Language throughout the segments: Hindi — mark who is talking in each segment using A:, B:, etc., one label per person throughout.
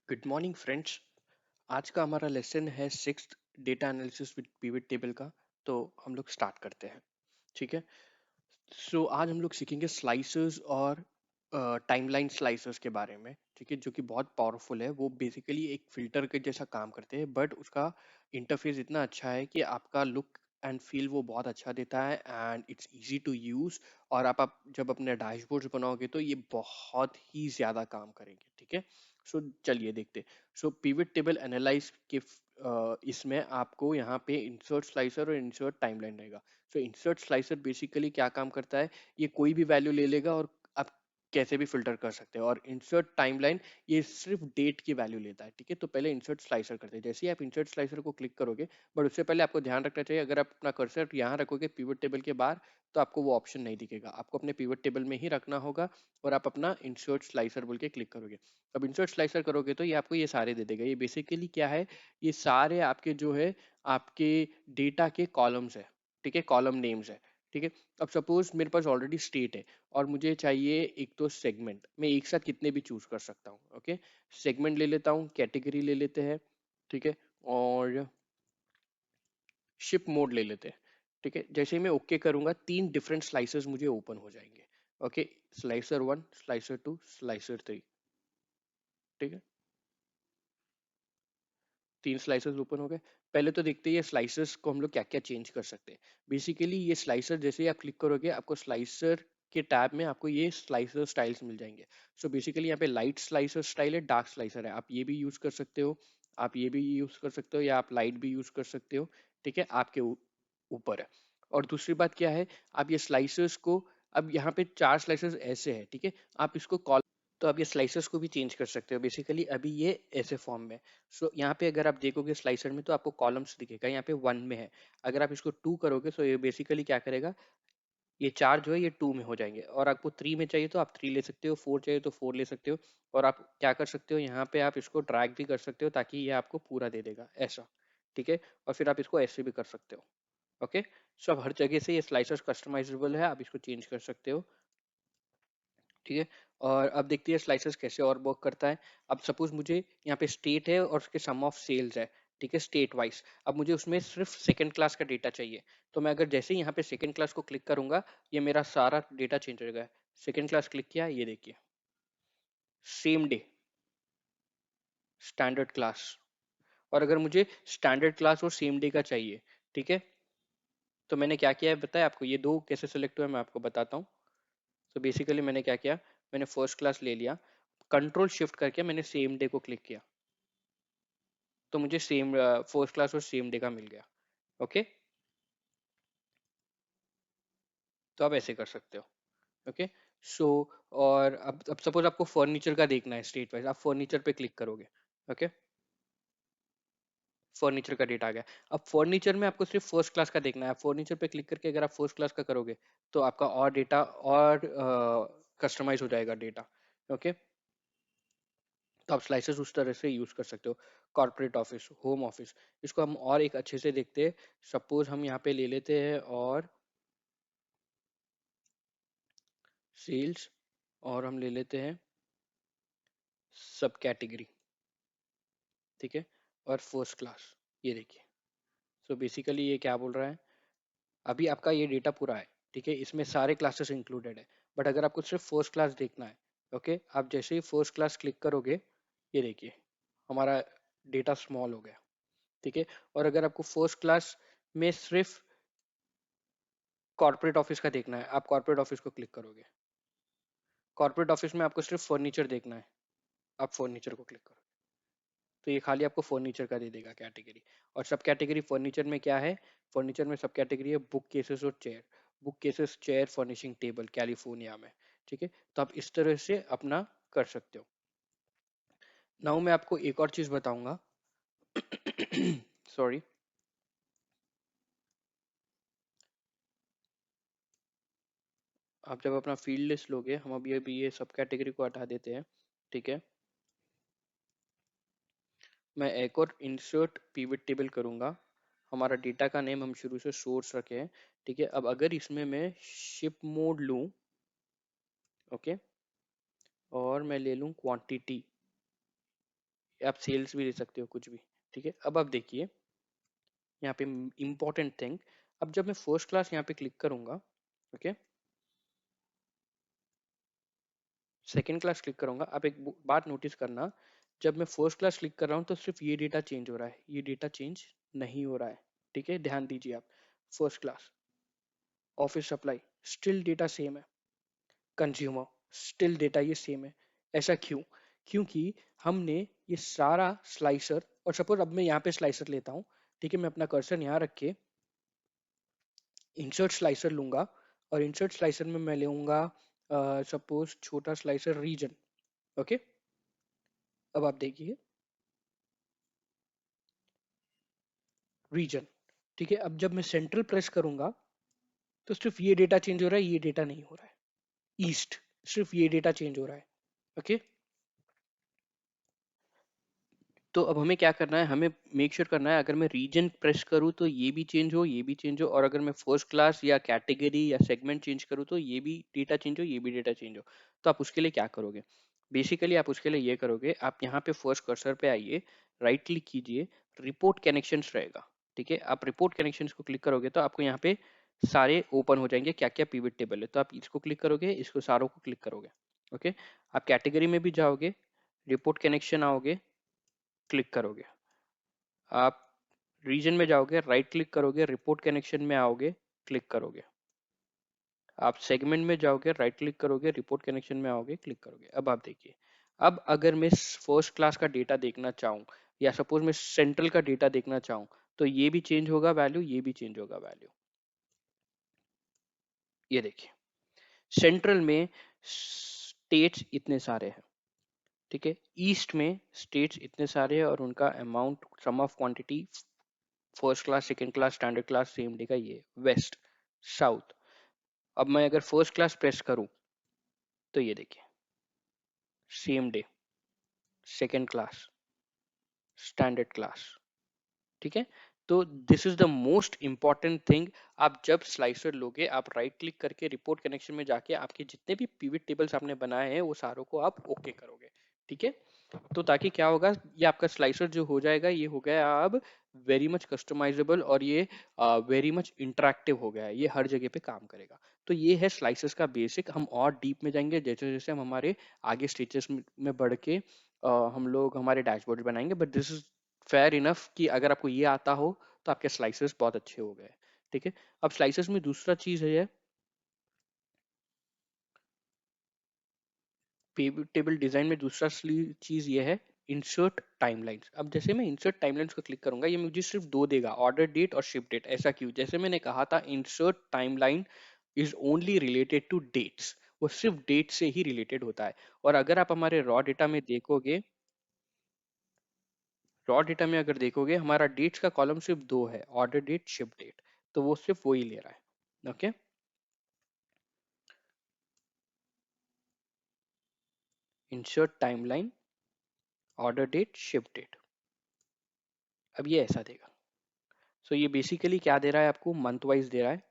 A: Good morning friends. आज का हमारा लेसन है sixth data analysis with pivot table का। तो हम लोग स्टार्ट करते हैं। ठीक है। आज हम लोग सीखेंगे स्लाइसर्स और टाइमलाइन स्लाइसर्स के बारे में। ठीक है, जो कि बहुत पावरफुल है। वो बेसिकली एक फिल्टर के जैसा काम करते हैं, बट उसका इंटरफेस इतना अच्छा है कि आपका लुक एंड फील वो बहुत अच्छा देता है and it's easy to use. और आप जब अपने डैशबोर्ड्स बनाओगे तो ये बहुत ही ज़्यादा काम करेंगे। ठीक है। चलिए देखते। पिवट टेबल एनालाइज के इसमें आपको यहाँ पे इंसर्ट स्लाइसर और इंसर्ट टाइमलाइन रहेगा। इंसर्ट स्लाइसर बेसिकली क्या काम करता है, ये कोई भी वैल्यू ले लेगा और आप कैसे भी फिल्टर कर सकते हैं। और इंसर्ट टाइमलाइन ये सिर्फ डेट की वैल्यू लेता है। ठीक है, तो पहले इंसर्ट स्लाइसर करते हैं। जैसे ही आप इंसर्ट स्लाइसर को क्लिक करोगे, बट उससे पहले आपको ध्यान रखना चाहिए, अगर आप अपना कर्सर यहाँ रखोगे पिवट टेबल के बाहर, तो आपको वो ऑप्शन नहीं दिखेगा। आपको अपने पिवट टेबल में ही रखना होगा और आप अपना इंसर्ट स्लाइसर बोल के क्लिक करोगे। अब इंसर्ट स्लाइसर करोगे तो ये आपको ये सारे दे देगा। ये बेसिकली क्या है, ये सारे आपके जो है आपके डेटा के कॉलम्स है। ठीक है, कॉलम नेम्स है। ठीक है। अब सपोज मेरे पास ऑलरेडी स्टेट है और मुझे चाहिए एक तो सेगमेंट। मैं एक साथ कितने भी चूज कर सकता हूँ। ओके, सेगमेंट ले लेता हूँ, कैटेगरी ले लेते हैं। ठीक है, और शिप मोड ले लेते हैं। ठीक है, जैसे ही मैं ओके करूंगा, तीन डिफरेंट स्लाइसर्स मुझे ओपन हो जाएंगे। Okay, slicer one, slicer two, slicer three. ठीक है, तीन स्लाइसर्स ओपन हो गए। पहले तो देखते हैं ये स्लाइसर्स को हम लोग क्या क्या चेंज कर सकते हैं। बेसिकली ये स्लाइसर जैसे ही आप क्लिक करोगे, आपको स्लाइसर के टैब में आपको ये स्लाइसर स्टाइल्स मिल जाएंगे। बेसिकली यहाँ पे लाइट स्लाइसर स्टाइल है, डार्क स्लाइसर है। आप ये भी यूज कर सकते हो, आप ये भी यूज कर सकते हो, या आप लाइट भी यूज कर सकते हो। ठीक है, आपके ऊपर है। और दूसरी बात क्या है, आप ये स्लाइसर्स को, अब यहाँ पे चार स्लाइसर्स ऐसे है। ठीक है, आप इसको कॉल, तो आप ये स्लाइसर्स को भी चेंज कर सकते हो। बेसिकली अभी ये ऐसे फॉर्म में। यहाँ पे अगर आप देखोगे स्लाइसर में, तो आपको कॉलम्स दिखेगा। यहाँ पे वन में है। अगर आप इसको टू करोगे तो ये बेसिकली क्या करेगा, ये चार जो है ये टू में हो जाएंगे। और आपको थ्री में चाहिए तो आप थ्री ले सकते हो, फोर चाहिए तो फोर ले सकते हो। और आप क्या कर सकते हो, यहाँ पे आप इसको ड्रैग भी कर सकते हो ताकि ये आपको पूरा दे देगा ऐसा। ठीक है, और फिर आप इसको ऐसे भी कर सकते हो। ओके, अब हर जगह से ये स्लाइसर्स कस्टमाइजेबल है, आप इसको चेंज कर सकते हो। ठीक है, और अब देखते हैं स्लाइसर्स कैसे और वर्क करता है। अब सपोज मुझे यहाँ पे स्टेट है और उसके सम ऑफ सेल्स है। ठीक है, स्टेट वाइज। अब मुझे उसमें सिर्फ सेकंड क्लास का डेटा चाहिए। तो मैं अगर जैसे ही यहाँ पे सेकंड क्लास को क्लिक करूंगा, ये मेरा सारा डेटा चेंज हो गया। सेकंड क्लास क्लिक किया, ये देखिए, सेम डे, स्टैंडर्ड क्लास। और अगर मुझे स्टैंडर्ड क्लास और सेम डे का चाहिए, ठीक है, तो मैंने क्या किया है बताया आपको, ये दो कैसे सेलेक्ट हुआ मैं आपको बताता हूँ। बेसिकली मैंने क्या किया, मैंने फर्स्ट क्लास ले लिया, कंट्रोल शिफ्ट करके मैंने सेम डे को क्लिक किया, तो मुझे सेम फर्स्ट क्लास और सेम डे का मिल गया। ओके, तो आप ऐसे कर सकते हो। ओके, सो और अब सपोज आपको फर्नीचर का देखना है स्टेट वाइज, आप फर्नीचर पे क्लिक करोगे। ओके, फर्नीचर का डेटा आ गया। अब फर्नीचर में आपको सिर्फ फर्स्ट क्लास का देखना है। फर्नीचर पे क्लिक करके अगर आप फर्स्ट क्लास का करोगे, तो आपका और डेटा और कस्टमाइज हो जाएगा डेटा। ओके, तो आप स्लाइसेस उस तरह से यूज कर सकते हो। कॉर्पोरेट ऑफिस, होम ऑफिस, इसको हम और एक अच्छे से देखते हैं। सपोज हम यहाँ पे ले लेते हैं और सेल्स, और हम ले लेते हैं सब कैटेगरी। ठीक है, और फर्स्ट क्लास, ये देखिए। बेसिकली ये क्या बोल रहा है, अभी आपका ये डेटा पूरा है। ठीक है, इसमें सारे क्लासेस इंक्लूडेड है। बट अगर आपको सिर्फ फर्स्ट क्लास देखना है, ओके, आप जैसे ही फर्स्ट क्लास क्लिक करोगे, ये देखिए हमारा डेटा स्मॉल हो गया। ठीक है, और अगर आपको फर्स्ट क्लास में सिर्फ कॉर्पोरेट ऑफिस का देखना है, आप कॉर्पोरेट ऑफिस को क्लिक करोगे। कॉर्पोरेट ऑफिस में आपको सिर्फ फर्नीचर देखना है, आप फर्नीचर को क्लिक करोगे, तो ये खाली आपको फर्नीचर का दे देगा कैटेगरी। और सब कैटेगरी फर्नीचर में क्या है, फर्नीचर में सब कैटेगरी है बुक केसेस और chair. Book cases, chair, furnishing table, California में। ठीक है, तो आप इस तरह से अपना कर सकते हो। नाउ मैं आपको एक और चीज बताऊंगा। सॉरी, आप जब अपना फील्ड लिस्ट लोगे, हम अभी अभी ये सब कैटेगरी को हटा देते हैं। ठीक है, मैं एक और इंसर्ट पिवट टेबल करूंगा। हमारा डेटा का नेम हम शुरू से सोर्स रखे हैं। ठीक है, अब अगर इसमें मैं शिप मोड लूं, ओके, और मैं ले लूं क्वांटिटी, आप सेल्स भी ले सकते हो, कुछ भी। ठीक है, अब आप देखिए यहाँ पे इंपॉर्टेंट थिंग। अब जब मैं फर्स्ट क्लास यहाँ पे क्लिक करूंगा, ओके, सेकेंड क्लास क्लिक करूंगा, आप एक बात नोटिस करना, जब मैं फर्स्ट क्लास क्लिक कर रहा हूँ तो सिर्फ ये डेटा चेंज हो रहा है, ये डेटा चेंज नहीं हो रहा है। ठीक है, ध्यान दीजिए आप। First class, office supply, still data same है। कंज्यूमर, स्टिल डेटा ये सेम है। ऐसा क्यों? क्योंकि हमने ये सारा स्लाइसर, और सपोज अब मैं यहाँ पे स्लाइसर लेता हूँ, ठीक है, मैं अपना कर्सर यहाँ रख के इंसर्ट स्लाइसर लूंगा, और इंसर्ट स्लाइसर में मैं लूंगा सपोज छोटा स्लाइसर रीजन। ओके, अब आप देखिए रीजन। ठीक है, अब जब मैं सेंट्रल प्रेस करूंगा तो सिर्फ ये डेटा चेंज हो रहा है, ये डेटा नहीं हो रहा है। ईस्ट, सिर्फ ये डेटा चेंज हो रहा है। ओके, तो अब हमें क्या करना है, हमें मेक श्योर करना है अगर मैं रीजन प्रेस करूँ तो ये भी चेंज हो, ये भी चेंज हो, और अगर मैं फर्स्ट क्लास या कैटेगरी या सेगमेंट चेंज करूँ तो ये भी डेटा चेंज हो, ये भी डेटा चेंज हो। तो आप उसके लिए क्या करोगे? बेसिकली आप उसके लिए ये करोगे, आप यहाँ पे फर्स्ट कर्सर पे आइए, राइट क्लिक कीजिए, रिपोर्ट कनेक्शंस रहेगा। ठीक है, आप रिपोर्ट कनेक्शंस को क्लिक करोगे तो आपको यहाँ पे सारे ओपन हो जाएंगे, क्या क्या पिवट टेबल है। तो आप इसको क्लिक करोगे, इसको सारों को क्लिक करोगे। ओके, आप कैटेगरी में भी जाओगे, रिपोर्ट कनेक्शन आओगे, क्लिक करोगे। आप रीजन में जाओगे, राइट क्लिक करोगे, रिपोर्ट कनेक्शन में आओगे, क्लिक करोगे। आप सेगमेंट में जाओगे, राइट क्लिक करोगे, रिपोर्ट कनेक्शन में आओगे, क्लिक करोगे। अब आप देखिए, अब अगर मैं फर्स्ट क्लास का डेटा देखना चाहूँ, या सपोज मैं सेंट्रल का डेटा देखना चाहूँ, तो ये भी चेंज होगा वैल्यू, ये भी चेंज होगा वैल्यू। ये देखिए, सेंट्रल में स्टेट्स इतने सारे हैं, ठीक है, ईस्ट में स्टेट्स इतने सारे हैं और उनका amount, sum of quantity, first class, second class, standard class same day का ये। वेस्ट, साउथ, अब मैं अगर फर्स्ट क्लास प्रेस करूं तो ये देखिए, same day, second class, standard class. ठीक है, तो this is the most important thing. आप जब स्लाइसर लोगे, आप राइट क्लिक करके रिपोर्ट कनेक्शन में जाके आपके जितने भी पिवट टेबल्स आपने बनाए हैं वो सारों को आप ओके करोगे। ठीक है, तो ताकि क्या होगा, ये आपका स्लाइसर जो हो जाएगा, ये हो गया अब वेरी मच कस्टमाइजेबल, और ये वेरी मच इंटरेक्टिव हो गया है, ये हर जगह पे काम करेगा। तो ये है स्लाइसर्स का बेसिक। हम और डीप में जाएंगे जैसे जैसे हम हमारे आगे स्टेजेस में बढ़ के हम लोग हमारे डैशबोर्ड बनाएंगे, but this is fair enough कि अगर आपको ये आता हो तो आपके स्लाइसर्स बहुत अच्छे हो गए। ठीक है, अब स्लाइसर्स में दूसरा चीज है, टेबल डिजाइन में दूसरा चीज ये है, इंसर्ट टाइमलाइंस। अब जैसे मैं इंसर्ट टाइमलाइंस को क्लिक करूंगा, ये मुझे सिर्फ दो देगा, ऑर्डर डेट और शिप डेट। ऐसा क्यों? जैसे मैंने कहा था, insert timeline is only related to dates, वो सिर्फ डेट से ही रिलेटेड होता है। और अगर आप हमारे रॉ डेटा में देखोगे, रॉ डेटा में अगर देखोगे, हमारा डेट्स का कॉलम सिर्फ दो है, ऑर्डर डेट, शिप डेट, तो वो सिर्फ वही ले रहा है। Okay, insert timeline, order date, ship date, अब ये ऐसा देगा। सो ये बेसिकली क्या दे रहा है आपको, मंथ वाइज दे रहा है।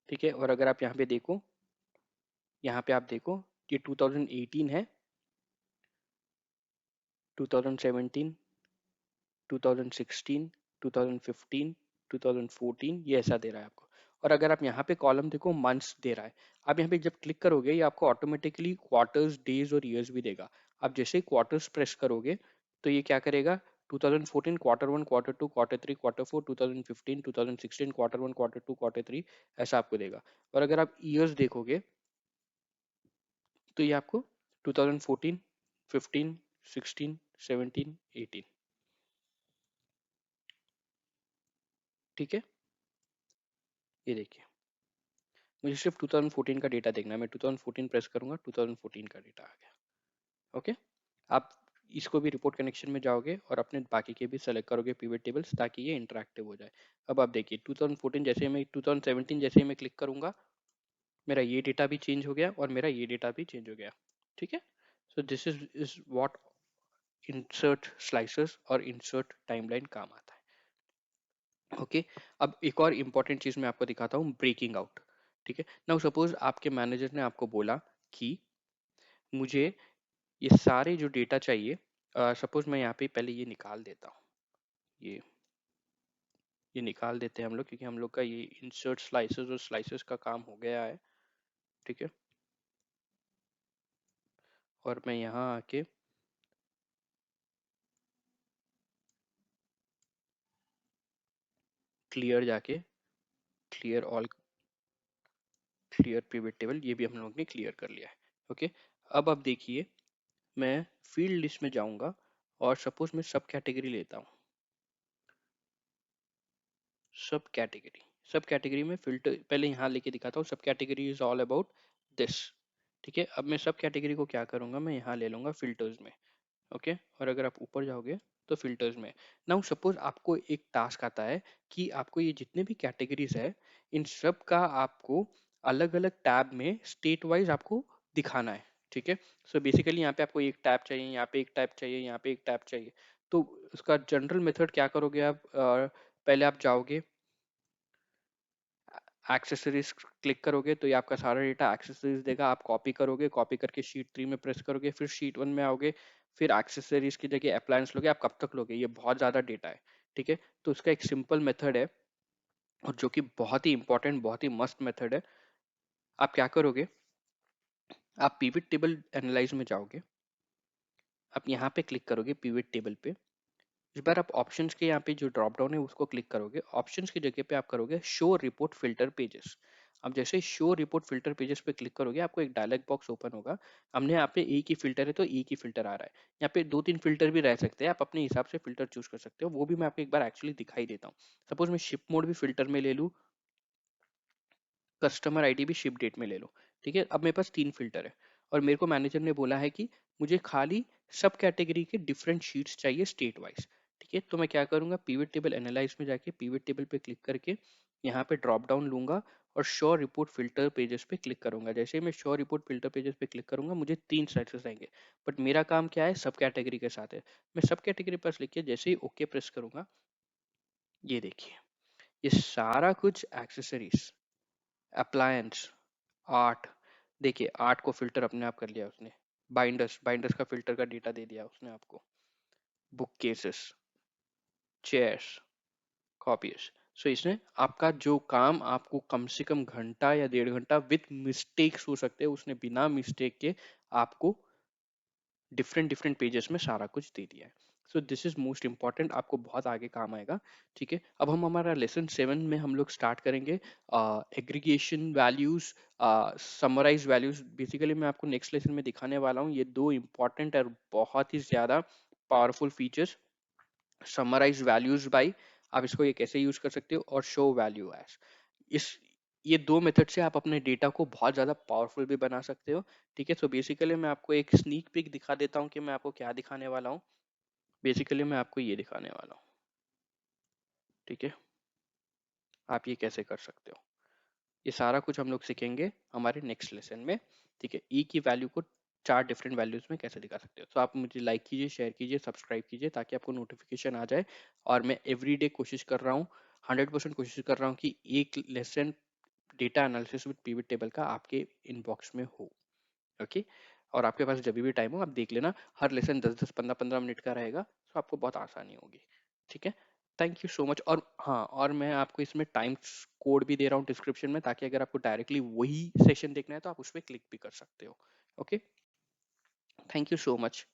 A: ठीक है, और अगर आप यहाँ पे देखो, यहाँ पे आप देखो, ये 2018 है, 2017, 2016, 2015, 2014, ये ऐसा दे रहा है आपको। और अगर आप यहाँ पे कॉलम देखो, मंथ्स दे रहा है। आप यहाँ पे जब क्लिक करोगे, ये आपको ऑटोमेटिकली क्वार्टर्स, डेज और ईयर्स भी देगा। आप जैसे ही क्वार्टर्स प्रेस करोगे तो ये क्या करेगा, 2014 quarter one, quarter two, quarter three, quarter four, 2015, 2016 quarter one, quarter two, quarter three, ऐसा आपको देगा। और अगर आप ईयर्स देखोगे तो ये आपको 2014, 15, 16, 17, 18। ठीक है, ये देखिए, मुझे सिर्फ 2014 का डेटा देखना है, मैं 2014 प्रेस करूंगा, 2014 का डेटा आ गया। ओके, आप इसको भी रिपोर्ट कनेक्शन में जाओगे और अपने बाकी के भी सेलेक्ट करोगे पिवट टेबल्स, ताकि ये इंटरेक्टिव हो जाए। अब आप देखिए 2014 जैसे मैं 2017 जैसे ही मैं क्लिक करूंगा, मेरा ये डेटा भी चेंज हो गया और मेरा ये डेटा भी चेंज हो गया। ठीक है, so this is what insert slicers और इंसर्ट टाइमलाइन काम आता है। ओके, अब एक और इम्पॉर्टेंट चीज मैं आपको दिखाता हूँ, ब्रेकिंग आउट। ठीक है, नाउ सपोज आपके मैनेजर ने आपको बोला कि मुझे ये सारे जो डेटा चाहिए, सपोज मैं यहाँ पे पहले ये निकाल देता हूँ, ये ये निकाल देते हैं हम लोग, क्योंकि हम लोग का ये इंसर्ट स्लाइसेस और स्लाइसेस का काम हो गया है। ठीक है, और मैं यहाँ आके क्लियर जाके clear all, clear pivot table, ये भी हम लोग ने क्लियर कर लिया है। ओके, अब देखिए, मैं फील्ड लिस्ट में जाऊंगा और सपोज मैं सब कैटेगरी लेता हूँ। सब कैटेगरी में फिल्टर पहले यहाँ लेके दिखाता हूँ। सब category is all about this. ठीक है, अब मैं सब कैटेगरी को क्या करूंगा, मैं यहाँ ले लूंगा फिल्टर्स में। ओके, और अगर आप ऊपर जाओगे तो फिल्टर्स में, नाउ सपोज आपको एक टास्क आता है कि आपको ये जितने भी कैटेगरीज है, इन सब का आपको अलग अलग टैब में स्टेट वाइज आपको दिखाना है। ठीक है, सो बेसिकली यहाँ पे आपको एक टैब चाहिए, यहाँ पे एक टैब चाहिए, यहाँ पे एक टैब चाहिए। तो उसका जनरल मेथड क्या करोगे आप, पहले आप जाओगे एक्सेसरीज, क्लिक करोगे तो ये आपका सारा डेटा एक्सेसरीज देगा। आप कॉपी करोगे, कॉपी करके शीट 3 में प्रेस करोगे, फिर शीट 1 में आओगे, फिर एक्सेसरीज की जगह अप्लायंस लोगे। आप कब तक लोगे, ये बहुत ज़्यादा डेटा है। ठीक है, तो उसका एक सिंपल मेथड है, और जो कि बहुत ही इंपॉर्टेंट, बहुत ही मस्त मेथड है। आप क्या करोगे, आप पिवट टेबल एनालाइज में जाओगे, आप यहाँ पे क्लिक करोगे पिवट टेबल पे। इस बार आप ऑप्शंस के यहाँ पे जो ड्रॉप डाउन है उसको क्लिक करोगे। ऑप्शंस की जगह पे आप करोगे शो रिपोर्ट फिल्टर पेजेस। अब जैसे शो रिपोर्ट फिल्टर पेजेस पे क्लिक करोगे, आपको एक डायलॉग बॉक्स ओपन होगा। हमने यहाँ पे एक ही फिल्टर है तो एक ही फिल्टर आ रहा है। यहाँ पे 2-3 फिल्टर भी रह सकते हैं, आप अपने हिसाब से फिल्टर चूज कर सकते हो। वो भी मैं आपको एक बार एक्चुअली दिखाई देता हूँ। सपोज मैं शिप मोड भी फिल्टर में ले लूँ, कस्टमर आईडी भी शिप डेट में ले लो। ठीक है, अब मेरे पास 3 फिल्टर है, और मेरे को मैनेजर ने बोला है कि मुझे खाली सब कैटेगरी के डिफरेंट शीट्स चाहिए स्टेट वाइज। ठीक है, तो मैं क्या करूंगा, पिवट टेबल एनालाइज में जाके पिवट टेबल पे क्लिक करके यहाँ पे ड्रॉप डाउन लूंगा और शो रिपोर्ट फिल्टर पेजेस पे क्लिक करूंगा। जैसे ही मैं शो रिपोर्ट फिल्टर पेजेस पे क्लिक करूंगा, मुझे 3 स्लाइसेस आएंगे, बट मेरा काम क्या है, सब कैटेगरी के साथ है। मैं सब कैटेगरी पर लिख जैसे ही ओके प्रेस करूंगा, ये देखिए, ये सारा कुछ एक्सेसरीज, अप्लायंस, आर्ट, देखिए आर्ट को फिल्टर अपने आप कर लिया उसने। बाइंडर्स, बाइंडर्स का फिल्टर का डेटा दे दिया उसने आपको। Book cases, chairs, copies. So इसने आपका जो काम आपको कम से कम घंटा या 1.5 घंटा विथ मिस्टेक्स हो सकते हैं, उसने बिना मिस्टेक के आपको डिफरेंट डिफरेंट पेजेस में सारा कुछ दे दिया है। So this is most important, आपको बहुत आगे काम आएगा। ठीक है, अब हम हमारा लेसन 7 में हम लोग स्टार्ट करेंगे aggregation values, summarize values. Basically मैं आपको नेक्स्ट लेसन में दिखाने वाला हूँ ये 2 इंपॉर्टेंट और बहुत ही ज्यादा powerful features. Summarize values by, आप इसको ये कैसे यूज कर सकते हो, और शो वैल्यू एज। इस ये 2 मेथड से आप अपने डेटा को बहुत ज़्यादा पावरफुल भी बना सकते हो। ठीक है, सो बेसिकली मैं आपको एक स्नीक पिक दिखा देता हूँ कि मैं आपको क्या दिखाने वाला हूँ। बेसिकली मैं आपको ये दिखाने वाला हूँ। ठीक है, आप ये कैसे कर सकते हो, ये सारा कुछ हम लोग सीखेंगे हमारे नेक्स्ट लेसन में। ठीक है, ई की वैल्यू को 4 डिफरेंट वैल्यूज में कैसे दिखा सकते हो। तो आप मुझे लाइक कीजिए, शेयर कीजिए, सब्सक्राइब कीजिए, ताकि आपको नोटिफिकेशन आ जाए। और मैं एवरी डे कोशिश कर रहा हूँ, 100% कोशिश कर रहा हूँ कि एक lesson data analysis with pivot table का आपके इनबॉक्स में हो। ओके, और आपके पास जब भी टाइम हो आप देख लेना, हर लेसन 10-10 15-15 मिनट का रहेगा, तो आपको बहुत आसानी होगी। ठीक है, थैंक यू सो मच। और हाँ, और मैं आपको इसमें टाइम कोड भी दे रहा हूँ डिस्क्रिप्शन में, ताकि अगर आपको डायरेक्टली वही सेशन देखना है तो आप उस पर क्लिक भी कर सकते हो। Okay, thank you so much.